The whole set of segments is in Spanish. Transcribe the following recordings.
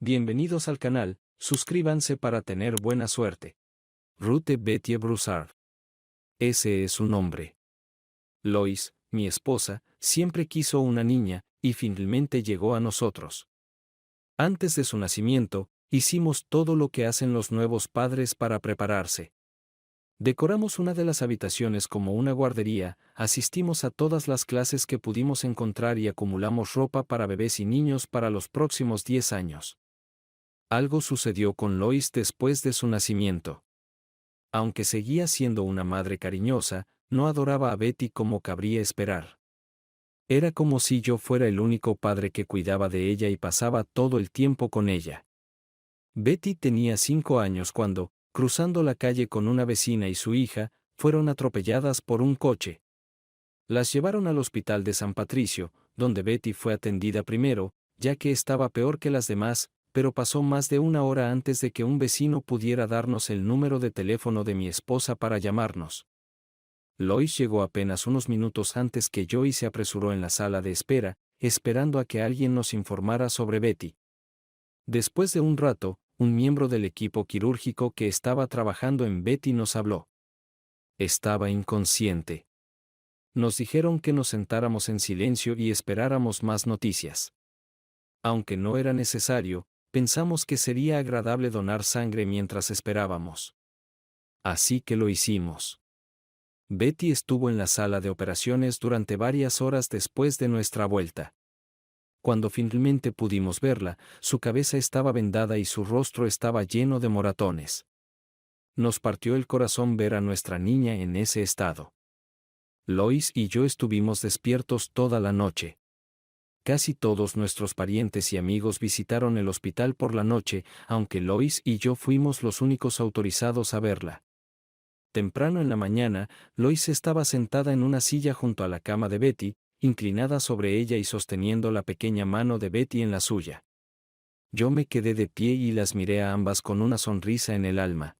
Bienvenidos al canal, suscríbanse para tener buena suerte. Ruth Betty Broussard. Ese es su nombre. Lois, mi esposa, siempre quiso una niña, y finalmente llegó a nosotros. Antes de su nacimiento, hicimos todo lo que hacen los nuevos padres para prepararse. Decoramos una de las habitaciones como una guardería, asistimos a todas las clases que pudimos encontrar y acumulamos ropa para bebés y niños para los próximos 10 años. Algo sucedió con Lois después de su nacimiento. Aunque seguía siendo una madre cariñosa, no adoraba a Betty como cabría esperar. Era como si yo fuera el único padre que cuidaba de ella y pasaba todo el tiempo con ella. Betty tenía 5 años cuando, cruzando la calle con una vecina y su hija, fueron atropelladas por un coche. Las llevaron al hospital de San Patricio, donde Betty fue atendida primero, ya que estaba peor que las demás, pero pasó más de una hora antes de que un vecino pudiera darnos el número de teléfono de mi esposa para llamarnos. Lois llegó apenas unos minutos antes que yo y se apresuró en la sala de espera, esperando a que alguien nos informara sobre Betty. Después de un rato, un miembro del equipo quirúrgico que estaba trabajando en Betty nos habló. Estaba inconsciente. Nos dijeron que nos sentáramos en silencio y esperáramos más noticias. Aunque no era necesario, pensamos que sería agradable donar sangre mientras esperábamos. Así que lo hicimos. Betty estuvo en la sala de operaciones durante varias horas después de nuestra vuelta. Cuando finalmente pudimos verla, su cabeza estaba vendada y su rostro estaba lleno de moratones. Nos partió el corazón ver a nuestra niña en ese estado. Lois y yo estuvimos despiertos toda la noche. Casi todos nuestros parientes y amigos visitaron el hospital por la noche, aunque Lois y yo fuimos los únicos autorizados a verla. Temprano en la mañana, Lois estaba sentada en una silla junto a la cama de Betty, inclinada sobre ella y sosteniendo la pequeña mano de Betty en la suya. Yo me quedé de pie y las miré a ambas con una sonrisa en el alma.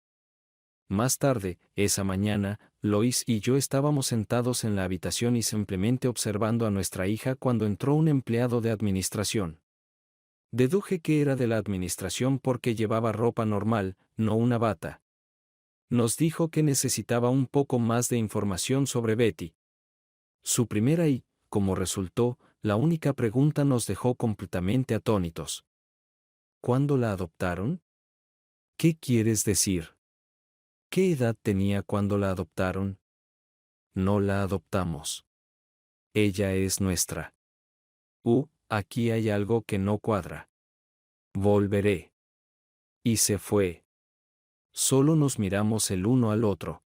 Más tarde, esa mañana, Lois y yo estábamos sentados en la habitación y simplemente observando a nuestra hija cuando entró un empleado de administración. Deduje que era de la administración porque llevaba ropa normal, no una bata. Nos dijo que necesitaba un poco más de información sobre Betty. Su primera y, como resultó, la única pregunta nos dejó completamente atónitos. ¿Cuándo la adoptaron? ¿Qué quieres decir? ¿Qué edad tenía cuando la adoptaron? No la adoptamos. Ella es nuestra. Aquí hay algo que no cuadra. Volveré. Y se fue. Solo nos miramos el uno al otro.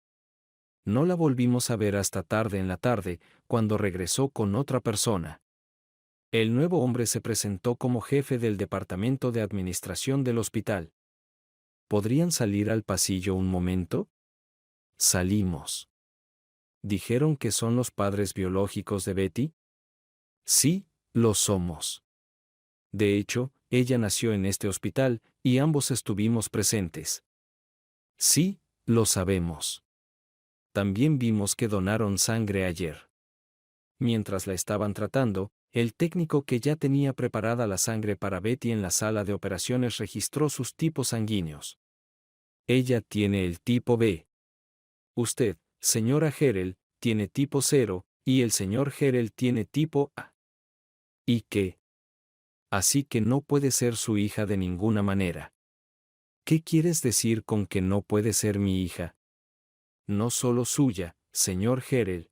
No la volvimos a ver hasta tarde en la tarde, cuando regresó con otra persona. El nuevo hombre se presentó como jefe del departamento de administración del hospital. ¿Podrían salir al pasillo un momento? Salimos. ¿Dijeron que son los padres biológicos de Betty? Sí, lo somos. De hecho, ella nació en este hospital, y ambos estuvimos presentes. Sí, lo sabemos. También vimos que donaron sangre ayer. Mientras la estaban tratando, el técnico que ya tenía preparada la sangre para Betty en la sala de operaciones registró sus tipos sanguíneos. Ella tiene el tipo B. Usted, señora Herel, tiene tipo 0, y el señor Herel tiene tipo A. ¿Y qué? Así que no puede ser su hija de ninguna manera. ¿Qué quieres decir con que no puede ser mi hija? No solo suya, señor Herel.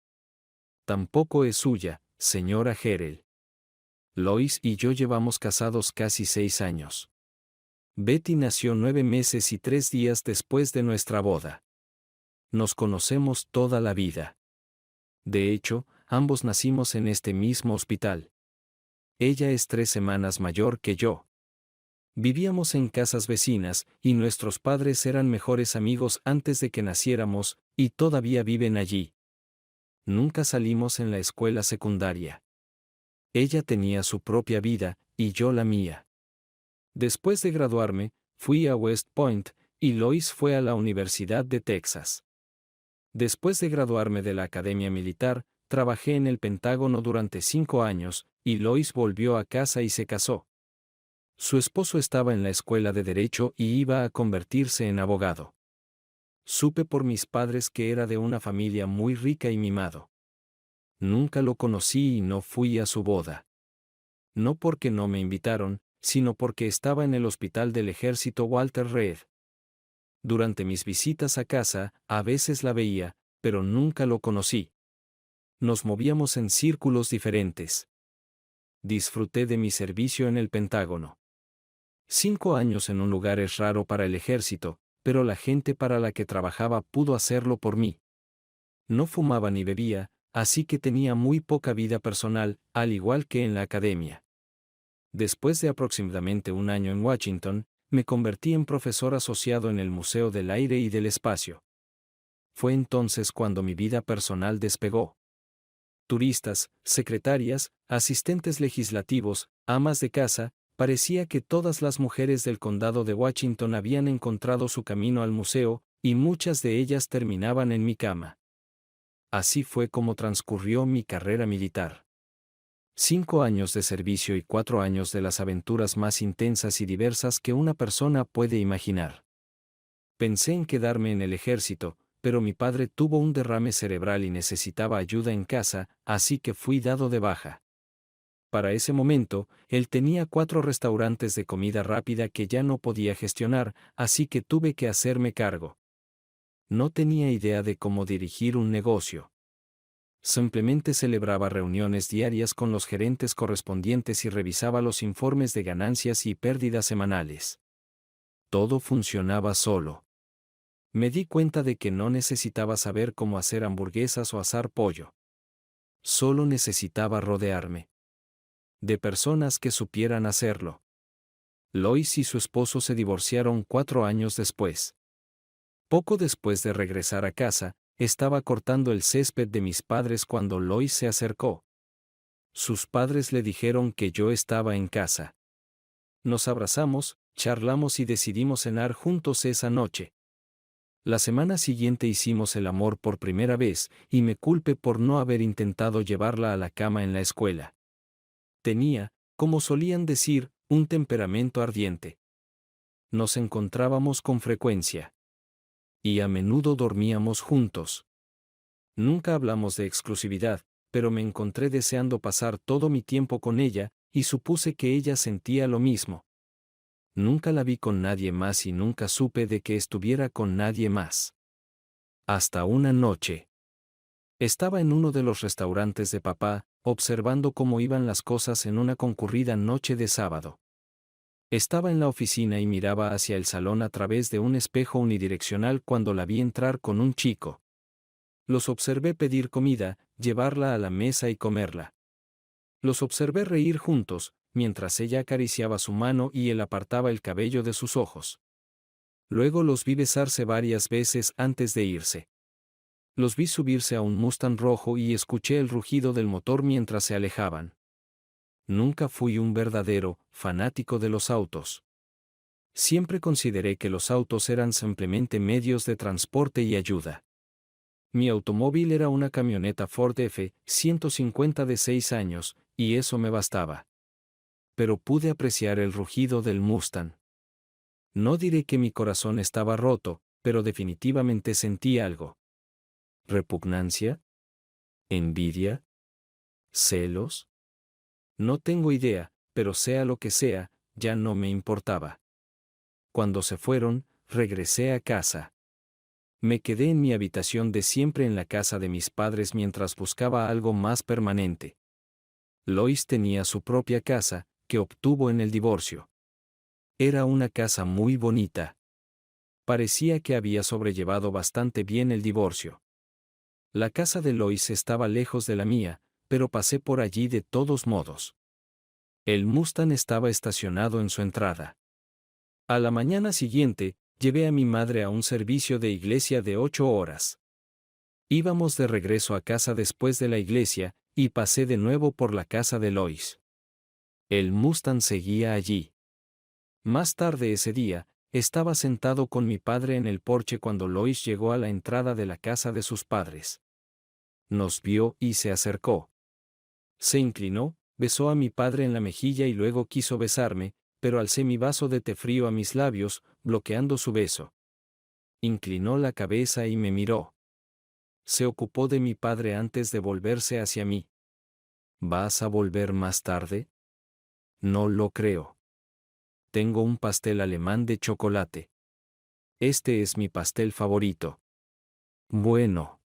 Tampoco es suya, señora Herel. Lois y yo llevamos casados casi 6 años. Betty nació 9 meses y 3 días después de nuestra boda. Nos conocemos toda la vida. De hecho, ambos nacimos en este mismo hospital. Ella es 3 semanas mayor que yo. Vivíamos en casas vecinas, y nuestros padres eran mejores amigos antes de que naciéramos, y todavía viven allí. Nunca salimos en la escuela secundaria. Ella tenía su propia vida, y yo la mía. Después de graduarme, fui a West Point, y Lois fue a la Universidad de Texas. Después de graduarme de la Academia Militar, trabajé en el Pentágono durante 5 años, y Lois volvió a casa y se casó. Su esposo estaba en la escuela de Derecho y iba a convertirse en abogado. Supe por mis padres que era de una familia muy rica y mimado. Nunca lo conocí y no fui a su boda. No porque no me invitaron, sino porque estaba en el hospital del ejército Walter Reed. Durante mis visitas a casa, a veces la veía, pero nunca lo conocí. Nos movíamos en círculos diferentes. Disfruté de mi servicio en el Pentágono. 5 años en un lugar es raro para el ejército, pero la gente para la que trabajaba pudo hacerlo por mí. No fumaba ni bebía, así que tenía muy poca vida personal, al igual que en la academia. Después de aproximadamente un año en Washington, me convertí en profesor asociado en el Museo del Aire y del Espacio. Fue entonces cuando mi vida personal despegó. Turistas, secretarias, asistentes legislativos, amas de casa, parecía que todas las mujeres del condado de Washington habían encontrado su camino al museo, y muchas de ellas terminaban en mi cama. Así fue como transcurrió mi carrera militar. 5 años de servicio y 4 años de las aventuras más intensas y diversas que una persona puede imaginar. Pensé en quedarme en el ejército, pero mi padre tuvo un derrame cerebral y necesitaba ayuda en casa, así que fui dado de baja. Para ese momento, él tenía 4 restaurantes de comida rápida que ya no podía gestionar, así que tuve que hacerme cargo. No tenía idea de cómo dirigir un negocio. Simplemente celebraba reuniones diarias con los gerentes correspondientes y revisaba los informes de ganancias y pérdidas semanales. Todo funcionaba solo. Me di cuenta de que no necesitaba saber cómo hacer hamburguesas o asar pollo. Solo necesitaba rodearme de personas que supieran hacerlo. Lois y su esposo se divorciaron 4 años después. Poco después de regresar a casa, estaba cortando el césped de mis padres cuando Lois se acercó. Sus padres le dijeron que yo estaba en casa. Nos abrazamos, charlamos y decidimos cenar juntos esa noche. La semana siguiente hicimos el amor por primera vez, y me culpé por no haber intentado llevarla a la cama en la escuela. Tenía, como solían decir, un temperamento ardiente. Nos encontrábamos con frecuencia. Y a menudo dormíamos juntos. Nunca hablamos de exclusividad, pero me encontré deseando pasar todo mi tiempo con ella, y supuse que ella sentía lo mismo. Nunca la vi con nadie más y nunca supe de que estuviera con nadie más. Hasta una noche. Estaba en uno de los restaurantes de papá, observando cómo iban las cosas en una concurrida noche de sábado. Estaba en la oficina y miraba hacia el salón a través de un espejo unidireccional cuando la vi entrar con un chico. Los observé pedir comida, llevarla a la mesa y comerla. Los observé reír juntos, mientras ella acariciaba su mano y él apartaba el cabello de sus ojos. Luego los vi besarse varias veces antes de irse. Los vi subirse a un Mustang rojo y escuché el rugido del motor mientras se alejaban. Nunca fui un verdadero fanático de los autos. Siempre consideré que los autos eran simplemente medios de transporte y ayuda. Mi automóvil era una camioneta Ford F-150 de 6 años, y eso me bastaba. Pero pude apreciar el rugido del Mustang. No diré que mi corazón estaba roto, pero definitivamente sentí algo. ¿Repugnancia? ¿Envidia? ¿Celos? No tengo idea, pero sea lo que sea, ya no me importaba. Cuando se fueron, regresé a casa. Me quedé en mi habitación de siempre en la casa de mis padres mientras buscaba algo más permanente. Lois tenía su propia casa, que obtuvo en el divorcio. Era una casa muy bonita. Parecía que había sobrellevado bastante bien el divorcio. La casa de Lois estaba lejos de la mía, pero pasé por allí de todos modos. El Mustang estaba estacionado en su entrada. A la mañana siguiente, llevé a mi madre a un servicio de iglesia de 8 horas. Íbamos de regreso a casa después de la iglesia, y pasé de nuevo por la casa de Lois. El Mustang seguía allí. Más tarde ese día, estaba sentado con mi padre en el porche cuando Lois llegó a la entrada de la casa de sus padres. Nos vio y se acercó. Se inclinó, besó a mi padre en la mejilla y luego quiso besarme, pero alcé mi vaso de té frío a mis labios, bloqueando su beso. Inclinó la cabeza y me miró. Se ocupó de mi padre antes de volverse hacia mí. ¿Vas a volver más tarde? No lo creo. Tengo un pastel alemán de chocolate. Este es mi pastel favorito. Bueno.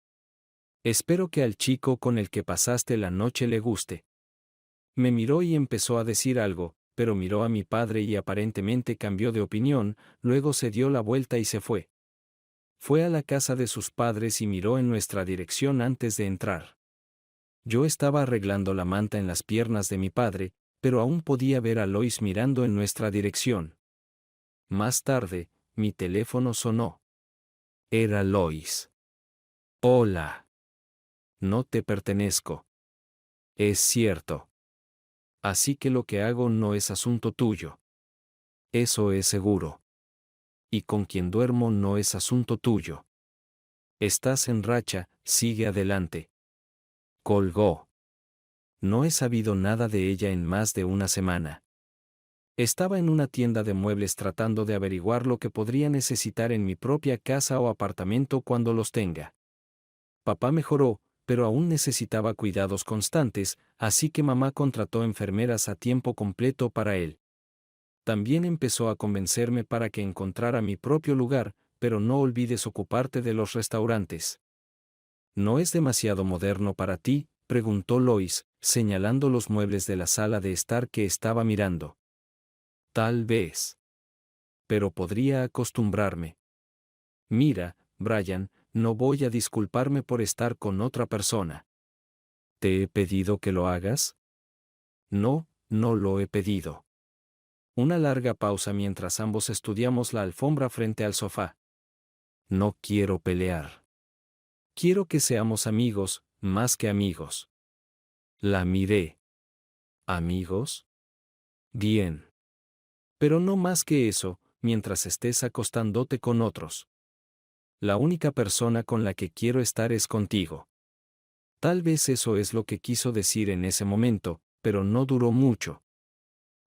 Espero que al chico con el que pasaste la noche le guste. Me miró y empezó a decir algo, pero miró a mi padre y aparentemente cambió de opinión, luego se dio la vuelta y se fue. Fue a la casa de sus padres y miró en nuestra dirección antes de entrar. Yo estaba arreglando la manta en las piernas de mi padre, pero aún podía ver a Lois mirando en nuestra dirección. Más tarde, mi teléfono sonó. Era Lois. Hola. No te pertenezco. Es cierto. Así que lo que hago no es asunto tuyo. Eso es seguro. Y con quien duermo no es asunto tuyo. Estás en racha, sigue adelante. Colgó. No he sabido nada de ella en más de una semana. Estaba en una tienda de muebles tratando de averiguar lo que podría necesitar en mi propia casa o apartamento cuando los tenga. Papá mejoró, pero aún necesitaba cuidados constantes, así que mamá contrató enfermeras a tiempo completo para él. También empezó a convencerme para que encontrara mi propio lugar, pero no olvides ocuparte de los restaurantes. ¿No es demasiado moderno para ti?, preguntó Lois, señalando los muebles de la sala de estar que estaba mirando. Tal vez. Pero podría acostumbrarme. Mira, Brian, no voy a disculparme por estar con otra persona. ¿Te he pedido que lo hagas? No, no lo he pedido. Una larga pausa mientras ambos estudiamos la alfombra frente al sofá. No quiero pelear. Quiero que seamos amigos, más que amigos. La miré. ¿Amigos? Bien. Pero no más que eso, mientras estés acostándote con otros. La única persona con la que quiero estar es contigo. Tal vez eso es lo que quiso decir en ese momento, pero no duró mucho.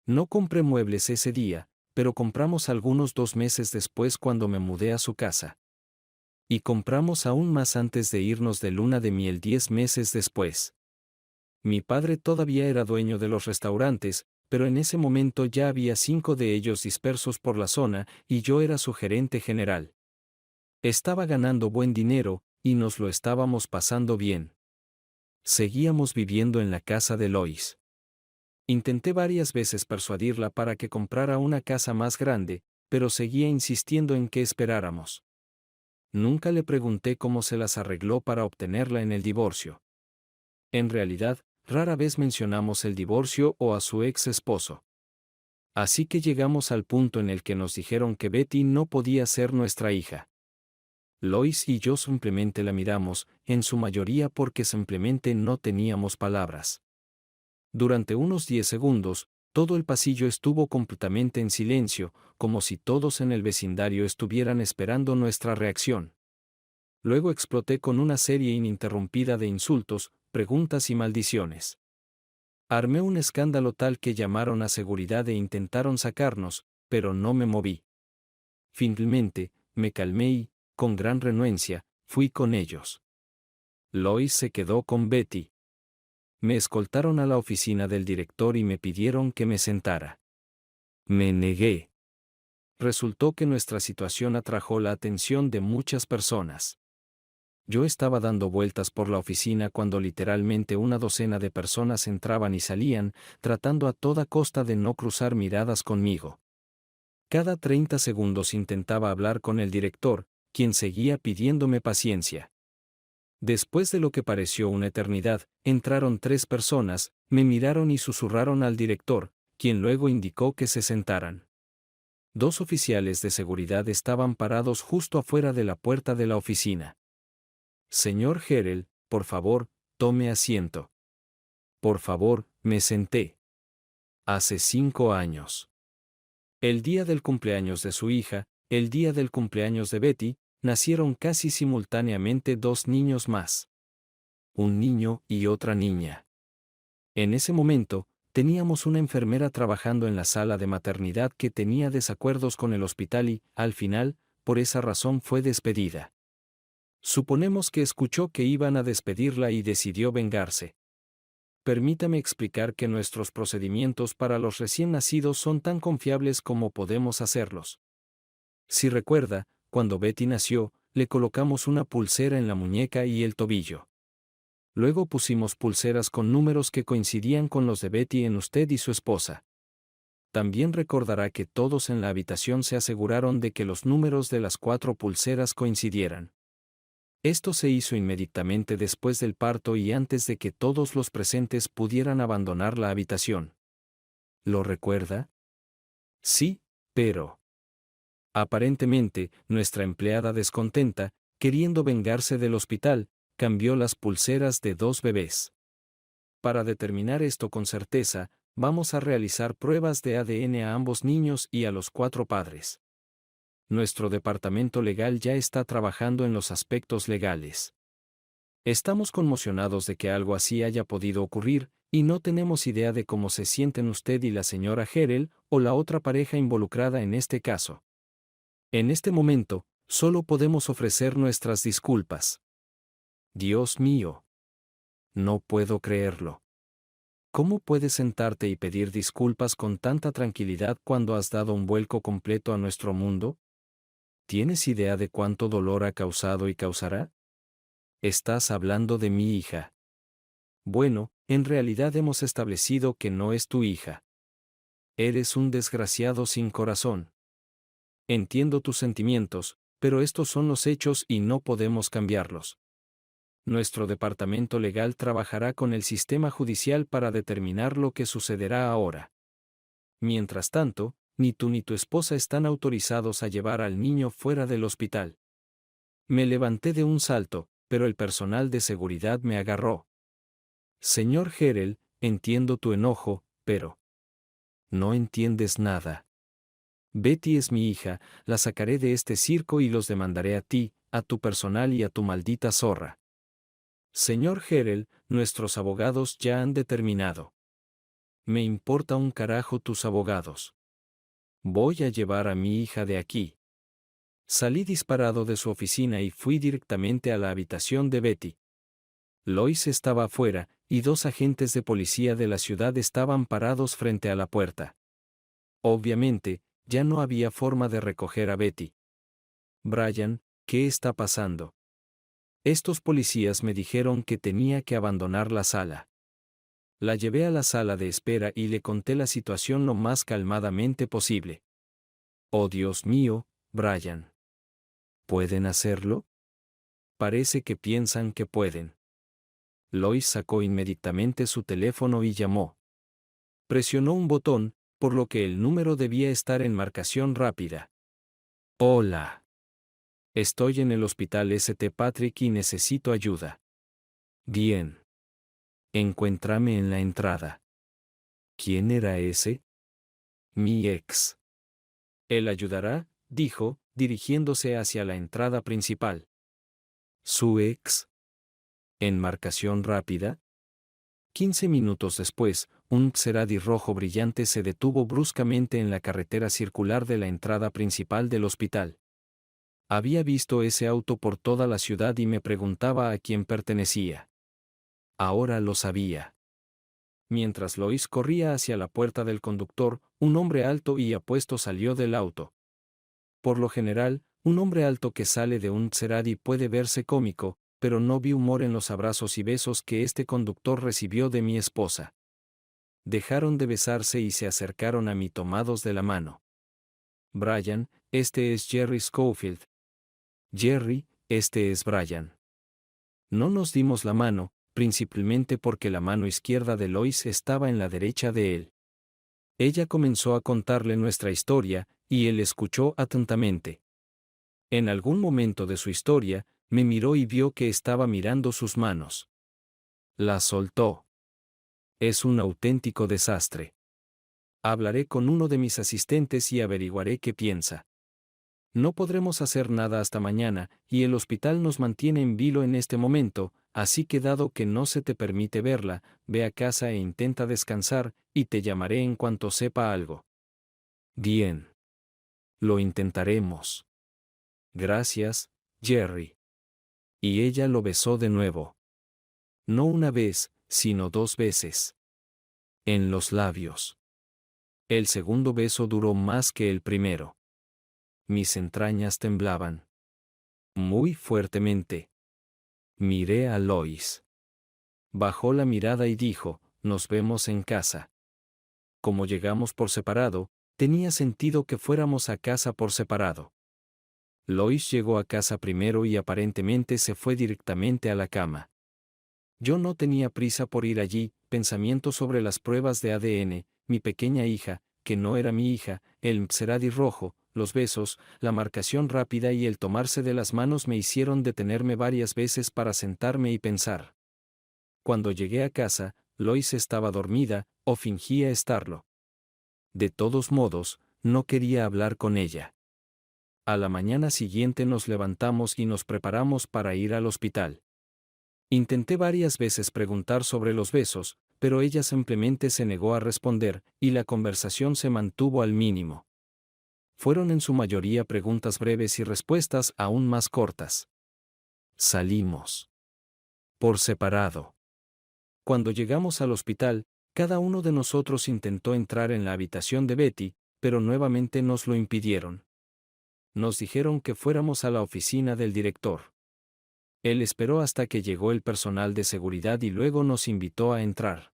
No compré muebles ese día, pero compramos algunos 2 meses después cuando me mudé a su casa. Y compramos aún más antes de irnos de luna de miel 10 meses después. Mi padre todavía era dueño de los restaurantes, pero en ese momento ya había 5 de ellos dispersos por la zona y yo era su gerente general. Estaba ganando buen dinero, y nos lo estábamos pasando bien. Seguíamos viviendo en la casa de Lois. Intenté varias veces persuadirla para que comprara una casa más grande, pero seguía insistiendo en que esperáramos. Nunca le pregunté cómo se las arregló para obtenerla en el divorcio. En realidad, rara vez mencionamos el divorcio o a su ex esposo. Así que llegamos al punto en el que nos dijeron que Betty no podía ser nuestra hija. Lois y yo simplemente la miramos, en su mayoría porque simplemente no teníamos palabras. Durante unos 10 segundos, todo el pasillo estuvo completamente en silencio, como si todos en el vecindario estuvieran esperando nuestra reacción. Luego exploté con una serie ininterrumpida de insultos, preguntas y maldiciones. Armé un escándalo tal que llamaron a seguridad e intentaron sacarnos, pero no me moví. Finalmente, me calmé y, con gran renuencia, fui con ellos. Lois se quedó con Betty. Me escoltaron a la oficina del director y me pidieron que me sentara. Me negué. Resultó que nuestra situación atrajo la atención de muchas personas. Yo estaba dando vueltas por la oficina cuando literalmente una docena de personas entraban y salían, tratando a toda costa de no cruzar miradas conmigo. Cada 30 segundos intentaba hablar con el director, quien seguía pidiéndome paciencia. Después de lo que pareció una eternidad, entraron 3 personas, me miraron y susurraron al director, quien luego indicó que se sentaran. 2 oficiales de seguridad estaban parados justo afuera de la puerta de la oficina. Señor Gerel, por favor, tome asiento. Por favor, me senté. Hace 5 años. El día del cumpleaños de su hija, el día del cumpleaños de Betty, nacieron casi simultáneamente 2 niños más. Un niño y otra niña. En ese momento, teníamos una enfermera trabajando en la sala de maternidad que tenía desacuerdos con el hospital y, al final, por esa razón fue despedida. Suponemos que escuchó que iban a despedirla y decidió vengarse. Permítame explicar que nuestros procedimientos para los recién nacidos son tan confiables como podemos hacerlos. Si recuerda, cuando Betty nació, le colocamos una pulsera en la muñeca y el tobillo. Luego pusimos pulseras con números que coincidían con los de Betty en usted y su esposa. También recordará que todos en la habitación se aseguraron de que los números de las 4 pulseras coincidieran. Esto se hizo inmediatamente después del parto y antes de que todos los presentes pudieran abandonar la habitación. ¿Lo recuerda? Sí, pero... Aparentemente, nuestra empleada descontenta, queriendo vengarse del hospital, cambió las pulseras de 2 bebés. Para determinar esto con certeza, vamos a realizar pruebas de ADN a ambos niños y a los 4 padres. Nuestro departamento legal ya está trabajando en los aspectos legales. Estamos conmocionados de que algo así haya podido ocurrir, y no tenemos idea de cómo se sienten usted y la señora Herel, o la otra pareja involucrada en este caso. En este momento, solo podemos ofrecer nuestras disculpas. Dios mío. No puedo creerlo. ¿Cómo puedes sentarte y pedir disculpas con tanta tranquilidad cuando has dado un vuelco completo a nuestro mundo? ¿Tienes idea de cuánto dolor ha causado y causará? Estás hablando de mi hija. Bueno, en realidad hemos establecido que no es tu hija. Eres un desgraciado sin corazón. Entiendo tus sentimientos, pero estos son los hechos y no podemos cambiarlos. Nuestro departamento legal trabajará con el sistema judicial para determinar lo que sucederá ahora. Mientras tanto, ni tú ni tu esposa están autorizados a llevar al niño fuera del hospital. Me levanté de un salto, pero el personal de seguridad me agarró. Señor Herel, entiendo tu enojo, pero... no entiendes nada. Betty es mi hija, la sacaré de este circo y los demandaré a ti, a tu personal y a tu maldita zorra. Señor Herel, nuestros abogados ya han determinado. Me importa un carajo tus abogados. Voy a llevar a mi hija de aquí. Salí disparado de su oficina y fui directamente a la habitación de Betty. Lois estaba afuera, y 2 agentes de policía de la ciudad estaban parados frente a la puerta. Obviamente, ya no había forma de recoger a Betty. Brian, ¿qué está pasando? Estos policías me dijeron que tenía que abandonar la sala. La llevé a la sala de espera y le conté la situación lo más calmadamente posible. Oh Dios mío, Brian. ¿Pueden hacerlo? Parece que piensan que pueden. Lois sacó inmediatamente su teléfono y llamó. Presionó un botón, por lo que el número debía estar en marcación rápida. Hola. Estoy en el hospital St. Patrick y necesito ayuda. Bien. Encuéntrame en la entrada. ¿Quién era ese? Mi ex. Él ayudará, dijo, dirigiéndose hacia la entrada principal. ¿Su ex? ¿En marcación rápida? 15 minutos después, un Maserati rojo brillante se detuvo bruscamente en la carretera circular de la entrada principal del hospital. Había visto ese auto por toda la ciudad y me preguntaba a quién pertenecía. Ahora lo sabía. Mientras Lois corría hacia la puerta del conductor, un hombre alto y apuesto salió del auto. Por lo general, un hombre alto que sale de un Maserati puede verse cómico, pero no vi humor en los abrazos y besos que este conductor recibió de mi esposa. Dejaron de besarse y se acercaron a mí tomados de la mano. Brian, este es Jerry Schofield. Jerry, este es Brian. No nos dimos la mano, principalmente porque la mano izquierda de Lois estaba en la derecha de él. Ella comenzó a contarle nuestra historia, y él escuchó atentamente. En algún momento de su historia, me miró y vio que estaba mirando sus manos. La soltó. Es un auténtico desastre. Hablaré con uno de mis asistentes y averiguaré qué piensa. No podremos hacer nada hasta mañana, y el hospital nos mantiene en vilo en este momento, así que dado que no se te permite verla, ve a casa e intenta descansar, y te llamaré en cuanto sepa algo. Bien. Lo intentaremos. Gracias, Jerry. Y ella lo besó de nuevo. No una vez, sino 2 veces. En los labios. El segundo beso duró más que el primero. Mis entrañas temblaban. Muy fuertemente. Miré a Lois. Bajó la mirada y dijo, nos vemos en casa. Como llegamos por separado, tenía sentido que fuéramos a casa por separado. Lois llegó a casa primero y aparentemente se fue directamente a la cama. Yo no tenía prisa por ir allí, pensamientos sobre las pruebas de ADN, mi pequeña hija, que no era mi hija, el Maserati rojo, los besos, la marcación rápida y el tomarse de las manos me hicieron detenerme varias veces para sentarme y pensar. Cuando llegué a casa, Lois estaba dormida, o fingía estarlo. De todos modos, no quería hablar con ella. A la mañana siguiente nos levantamos y nos preparamos para ir al hospital. Intenté varias veces preguntar sobre los besos, pero ella simplemente se negó a responder, y la conversación se mantuvo al mínimo. Fueron en su mayoría preguntas breves y respuestas aún más cortas. Salimos. Por separado. Cuando llegamos al hospital, cada uno de nosotros intentó entrar en la habitación de Betty, pero nuevamente nos lo impidieron. Nos dijeron que fuéramos a la oficina del director. Él esperó hasta que llegó el personal de seguridad y luego nos invitó a entrar.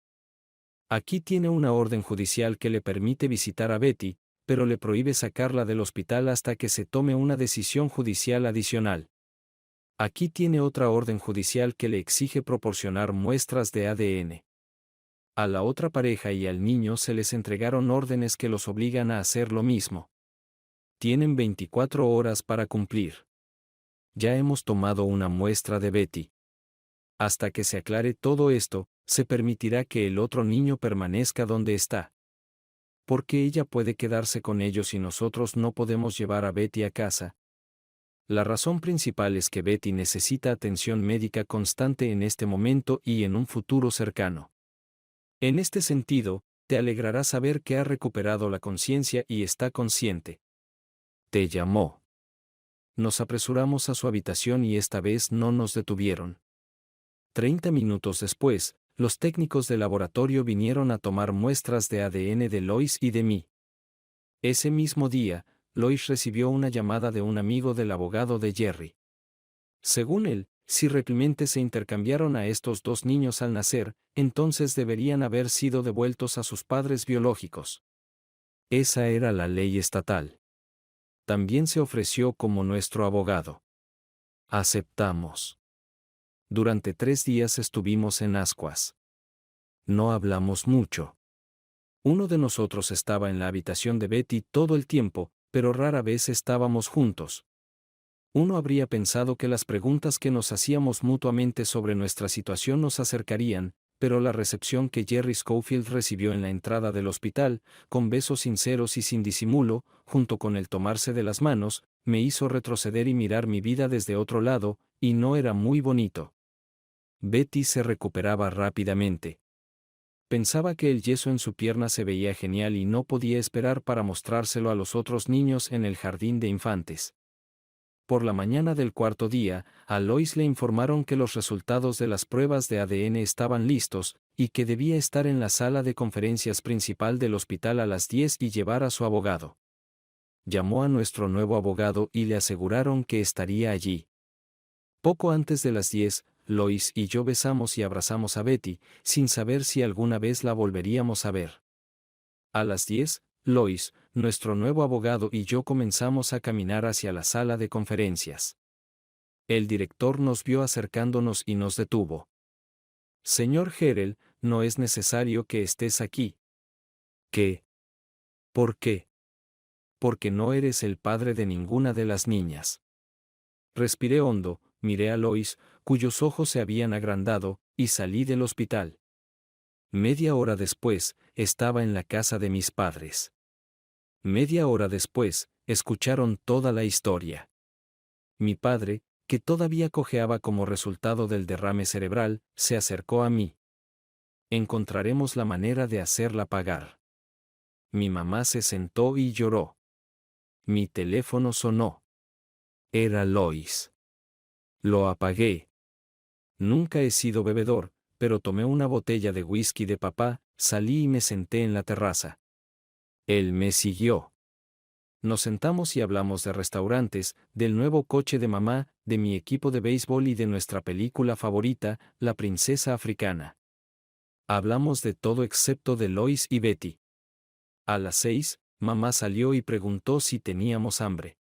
Aquí tiene una orden judicial que le permite visitar a Betty, pero le prohíbe sacarla del hospital hasta que se tome una decisión judicial adicional. Aquí tiene otra orden judicial que le exige proporcionar muestras de ADN. A la otra pareja y al niño se les entregaron órdenes que los obligan a hacer lo mismo. Tienen 24 horas para cumplir. Ya hemos tomado una muestra de Betty. Hasta que se aclare todo esto, se permitirá que el otro niño permanezca donde está. ¿Por qué ella puede quedarse con ellos y nosotros no podemos llevar a Betty a casa? La razón principal es que Betty necesita atención médica constante en este momento y en un futuro cercano. En este sentido, te alegrará saber que ha recuperado la conciencia y está consciente. Te llamó. Nos apresuramos a su habitación y esta vez no nos detuvieron. 30 minutos después, los técnicos de laboratorio vinieron a tomar muestras de ADN de Lois y de mí. Ese mismo día, Lois recibió una llamada de un amigo del abogado de Jerry. Según él, si realmente se intercambiaron a estos 2 niños al nacer, entonces deberían haber sido devueltos a sus padres biológicos. Esa era la ley estatal. También se ofreció como nuestro abogado. Aceptamos. Durante 3 días estuvimos en ascuas. No hablamos mucho. Uno de nosotros estaba en la habitación de Betty todo el tiempo, pero rara vez estábamos juntos. Uno habría pensado que las preguntas que nos hacíamos mutuamente sobre nuestra situación nos acercarían, pero la recepción que Jerry Schofield recibió en la entrada del hospital, con besos sinceros y sin disimulo, junto con el tomarse de las manos, me hizo retroceder y mirar mi vida desde otro lado, y no era muy bonito. Betty se recuperaba rápidamente. Pensaba que el yeso en su pierna se veía genial y no podía esperar para mostrárselo a los otros niños en el jardín de infantes. Por la mañana del 4.º día, a Lois le informaron que los resultados de las pruebas de ADN estaban listos, y que debía estar en la sala de conferencias principal del hospital a las 10 y llevar a su abogado. Llamó a nuestro nuevo abogado y le aseguraron que estaría allí. Poco antes de las 10, Lois y yo besamos y abrazamos a Betty, sin saber si alguna vez la volveríamos a ver. A las 10, Lois, nuestro nuevo abogado y yo comenzamos a caminar hacia la sala de conferencias. El director nos vio acercándonos y nos detuvo. Señor Herel, no es necesario que estés aquí. ¿Qué? ¿Por qué? Porque no eres el padre de ninguna de las niñas. Respiré hondo, miré a Lois, cuyos ojos se habían agrandado, y salí del hospital. Media hora después, estaba en la casa de mis padres. Media hora después, escucharon toda la historia. Mi padre, que todavía cojeaba como resultado del derrame cerebral, se acercó a mí. Encontraremos la manera de hacerla pagar. Mi mamá se sentó y lloró. Mi teléfono sonó. Era Lois. Lo apagué. Nunca he sido bebedor, pero tomé una botella de whisky de papá, salí y me senté en la terraza. Él me siguió. Nos sentamos y hablamos de restaurantes, del nuevo coche de mamá, de mi equipo de béisbol y de nuestra película favorita, La princesa africana. Hablamos de todo excepto de Lois y Betty. A las 6, mamá salió y preguntó si teníamos hambre.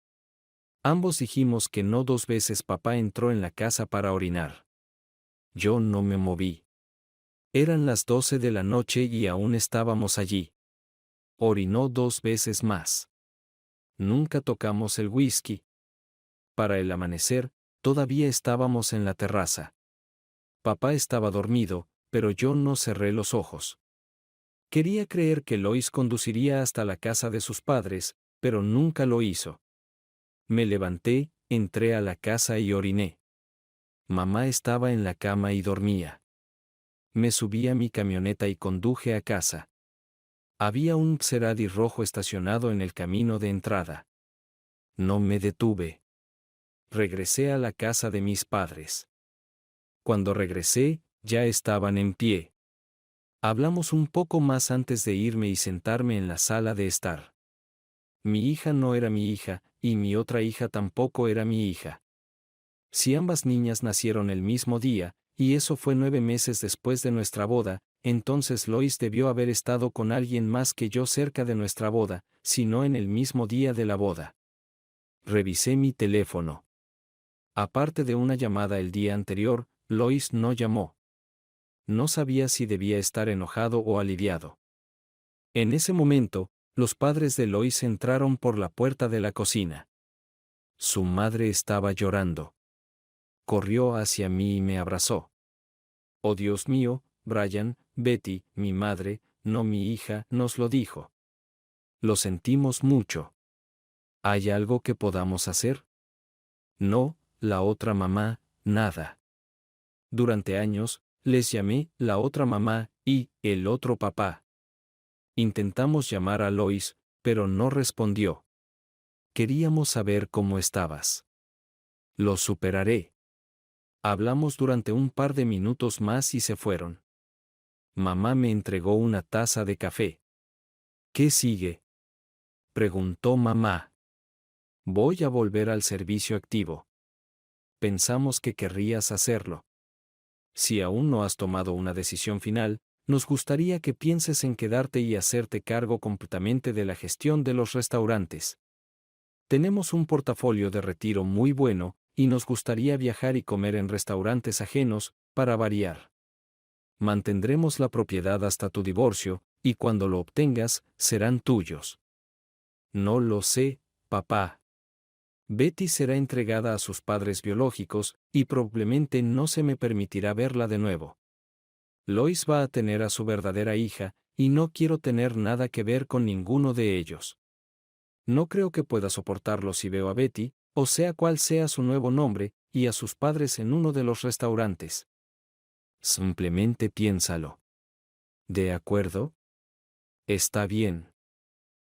Ambos dijimos que no. 2 veces papá entró en la casa para orinar. Yo no me moví. Eran las 12 de la noche y aún estábamos allí. Orinó 2 veces más. Nunca tocamos el whisky. Para el amanecer, todavía estábamos en la terraza. Papá estaba dormido, pero yo no cerré los ojos. Quería creer que Lois conduciría hasta la casa de sus padres, pero nunca lo hizo. Me levanté, entré a la casa y oriné. Mamá estaba en la cama y dormía. Me subí a mi camioneta y conduje a casa. Había un Maserati rojo estacionado en el camino de entrada. No me detuve. Regresé a la casa de mis padres. Cuando regresé, ya estaban en pie. Hablamos un poco más antes de irme y sentarme en la sala de estar. Mi hija no era mi hija, y mi otra hija tampoco era mi hija. Si ambas niñas nacieron el mismo día, y eso fue 9 meses después de nuestra boda, entonces Lois debió haber estado con alguien más que yo cerca de nuestra boda, si no en el mismo día de la boda. Revisé mi teléfono. Aparte de una llamada el día anterior, Lois no llamó. No sabía si debía estar enojado o aliviado. En ese momento, los padres de Lois entraron por la puerta de la cocina. Su madre estaba llorando. Corrió hacia mí y me abrazó. Oh Dios mío, Brian, Betty, mi madre, no mi hija, nos lo dijo. Lo sentimos mucho. ¿Hay algo que podamos hacer? No, la otra mamá, nada. Durante años, les llamé la otra mamá y el otro papá. Intentamos llamar a Lois, pero no respondió. Queríamos saber cómo estabas. Lo superaré. Hablamos durante un par de minutos más y se fueron. Mamá me entregó una taza de café. ¿Qué sigue?, preguntó mamá. Voy a volver al servicio activo. Pensamos que querrías hacerlo. Si aún no has tomado una decisión final, nos gustaría que pienses en quedarte y hacerte cargo completamente de la gestión de los restaurantes. Tenemos un portafolio de retiro muy bueno, y nos gustaría viajar y comer en restaurantes ajenos, para variar. Mantendremos la propiedad hasta tu divorcio, y cuando lo obtengas, serán tuyos. No lo sé, papá. Betty será entregada a sus padres biológicos, y probablemente no se me permitirá verla de nuevo. Lois va a tener a su verdadera hija, y no quiero tener nada que ver con ninguno de ellos. No creo que pueda soportarlo si veo a Betty, o sea cual sea su nuevo nombre, y a sus padres en uno de los restaurantes. Simplemente piénsalo. ¿De acuerdo? Está bien.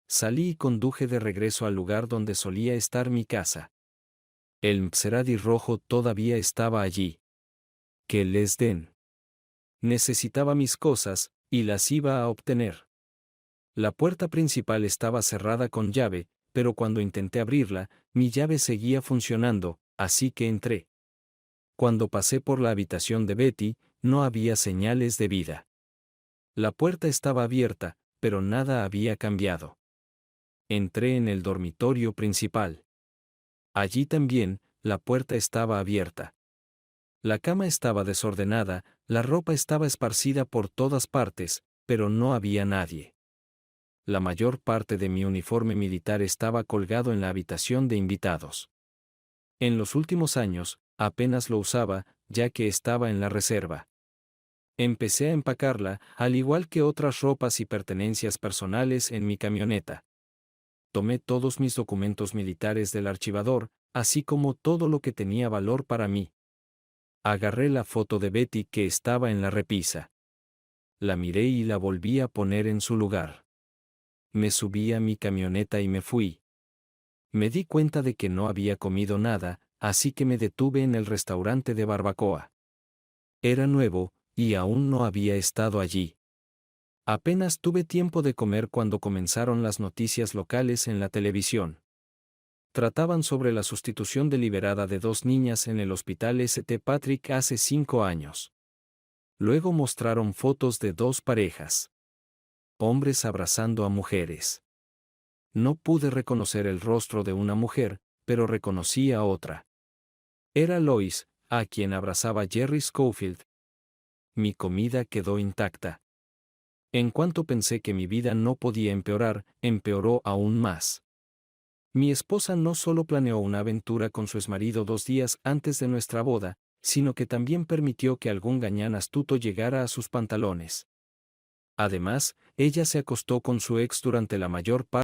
Salí y conduje de regreso al lugar donde solía estar mi casa. El Maserati rojo todavía estaba allí. Que les den. Necesitaba mis cosas, y las iba a obtener. La puerta principal estaba cerrada con llave, pero cuando intenté abrirla, mi llave seguía funcionando, así que entré. Cuando pasé por la habitación de Betty, no había señales de vida. La puerta estaba abierta, pero nada había cambiado. Entré en el dormitorio principal. Allí también, la puerta estaba abierta. La cama estaba desordenada, la ropa estaba esparcida por todas partes, pero no había nadie. La mayor parte de mi uniforme militar estaba colgado en la habitación de invitados. En los últimos años, apenas lo usaba, ya que estaba en la reserva. Empecé a empacarla, al igual que otras ropas y pertenencias personales en mi camioneta. Tomé todos mis documentos militares del archivador, así como todo lo que tenía valor para mí. Agarré la foto de Betty que estaba en la repisa. La miré y la volví a poner en su lugar. Me subí a mi camioneta y me fui. Me di cuenta de que no había comido nada, así que me detuve en el restaurante de barbacoa. Era nuevo, y aún no había estado allí. Apenas tuve tiempo de comer cuando comenzaron las noticias locales en la televisión. Trataban sobre la sustitución deliberada de 2 niñas en el hospital St. Patrick hace 5 años. Luego mostraron fotos de 2 parejas. Hombres abrazando a mujeres. No pude reconocer el rostro de una mujer, pero reconocí a otra. Era Lois, a quien abrazaba Jerry Schofield. Mi comida quedó intacta. En cuanto pensé que mi vida no podía empeorar, empeoró aún más. Mi esposa no solo planeó una aventura con su exmarido 2 días antes de nuestra boda, sino que también permitió que algún gañán astuto llegara a sus pantalones. Además, ella se acostó con su ex durante la mayor parte